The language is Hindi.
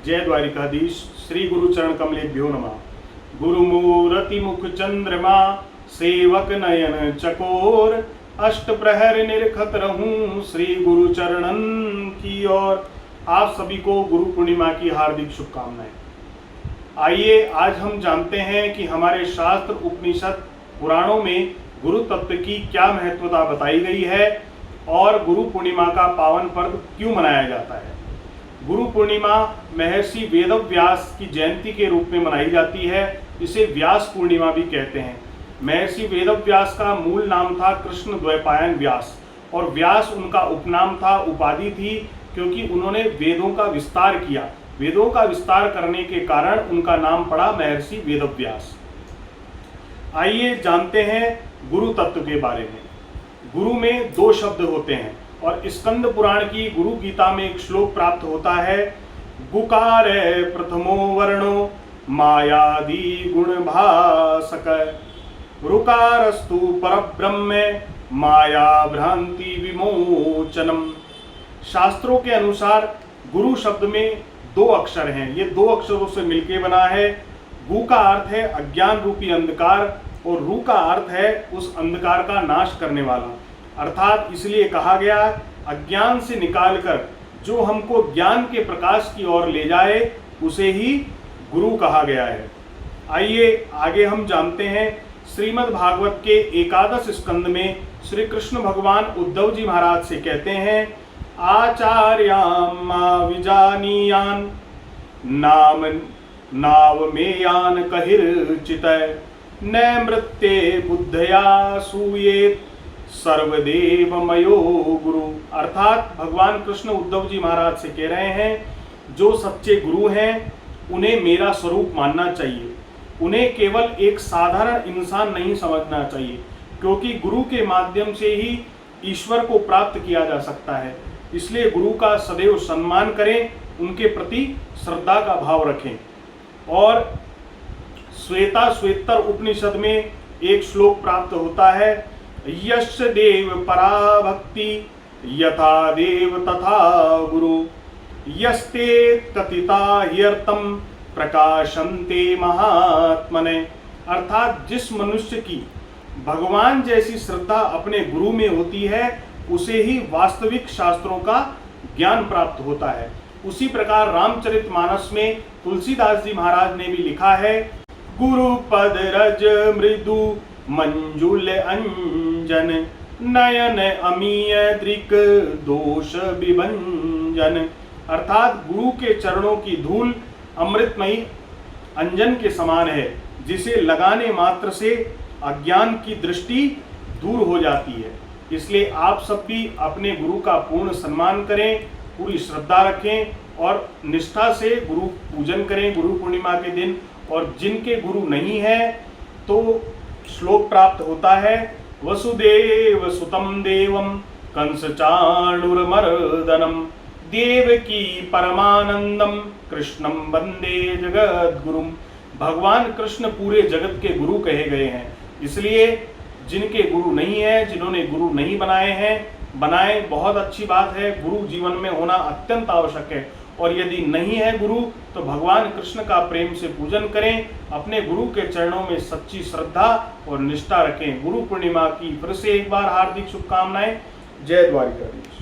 जय द्वारिकाधीश। श्री गुरु चरण कमलेभ्यो नमः। गुरुमूर्ति मुख चंद्रमा सेवक नयन चकोर, अष्ट प्रहर निरखत रहूं श्री गुरु चरणन की ओर। आप सभी को गुरु पूर्णिमा की हार्दिक शुभकामनाएं। आइए आज हम जानते हैं कि हमारे शास्त्र उपनिषद पुराणों में गुरु तत्व की क्या महत्वता बताई गई है और गुरु पूर्णिमा का पावन पर्व क्यों मनाया जाता है। गुरु पूर्णिमा महर्षि वेदव्यास की जयंती के रूप में मनाई जाती है। इसे व्यास पूर्णिमा भी कहते हैं। महर्षि वेदव्यास का मूल नाम था कृष्ण द्वैपायन व्यास और व्यास उनका उपनाम था, उपाधि थी, क्योंकि उन्होंने वेदों का विस्तार किया। वेदों का विस्तार करने के कारण उनका नाम पड़ा महर्षि वेदव्यास। आइए जानते हैं गुरु तत्व के बारे में। गुरु में दो शब्द होते हैं और स्कंद पुराण की गुरु गीता में एक श्लोक प्राप्त होता है। गुकार प्रथमो वर्णो मायादि गुण भासक, ऋकारस्तु परब्रह्म माया भ्रांति विमोचनम। शास्त्रों के अनुसार गुरु शब्द में दो अक्षर हैं। ये दो अक्षरों से मिलकर बना है। गु का अर्थ है अज्ञान रूपी अंधकार और रू का अर्थ है उस अंधकार का नाश करने वाला। अर्थात इसलिए कहा गया अज्ञान से निकालकर जो हमको ज्ञान के प्रकाश की ओर ले जाए उसे ही गुरु कहा गया है। आइए आगे हम जानते हैं। श्रीमद् भागवत के एकादश स्कंद में श्री कृष्ण भगवान उद्धव जी महाराज से कहते हैं, आचार्यां विजानीयान नाम नावमेयान कहिर्चित, न मृत्ये बुद्धया सूयेत सर्वदेव मयो गुरु। अर्थात भगवान कृष्ण उद्धव जी महाराज से कह रहे हैं जो सच्चे गुरु हैं उन्हें मेरा स्वरूप मानना चाहिए। उन्हें केवल एक साधारण इंसान नहीं समझना चाहिए, क्योंकि गुरु के माध्यम से ही ईश्वर को प्राप्त किया जा सकता है। इसलिए गुरु का सदैव सम्मान करें, उनके प्रति श्रद्धा का भाव रखें। और श्वेता श्वेतर उपनिषद में एक श्लोक प्राप्त होता है, यश देव परा भक्ति यथा देव तथा गुरु, यस्ते कथिता ह्यर्थम प्रकाशन्ते महात्मने। अर्थात जिस मनुष्य की भगवान जैसी श्रद्धा अपने गुरु में होती है उसे ही वास्तविक शास्त्रों का ज्ञान प्राप्त होता है। उसी प्रकार रामचरितमानस में तुलसीदास जी महाराज ने भी लिखा है, गुरु पद रज मृदु मंजुल अंजन, नयन अमीय दृक दोष विभंजन। अर्थात गुरु के चरणों की धूल अमृतमयी अंजन के समान है, जिसे लगाने मात्र से अज्ञान की दृष्टि दूर हो जाती है। इसलिए आप सब भी अपने गुरु का पूर्ण सम्मान करें, पूरी श्रद्धा रखें और निष्ठा से गुरु पूजन करें गुरु पूर्णिमा के दिन। और जिनके गुरु नहीं है तो श्लोक प्राप्त होता है, वसुदेव सुतम देवम कंस चाणूरमर्दनम, देवकी परमानंदम कृष्णम वंदे जगत गुरुम। भगवान कृष्ण पूरे जगत के गुरु कहे गए हैं। इसलिए जिनके गुरु नहीं है, जिन्होंने गुरु नहीं बनाए हैं, बनाए, बहुत अच्छी बात है। गुरु जीवन में होना अत्यंत आवश्यक है। और यदि नहीं है गुरु तो भगवान कृष्ण का प्रेम से पूजन करें, अपने गुरु के चरणों में सच्ची श्रद्धा और निष्ठा रखें। गुरु पूर्णिमा की फिर से एक बार हार्दिक शुभकामनाएं। जय द्वारिकाधीश।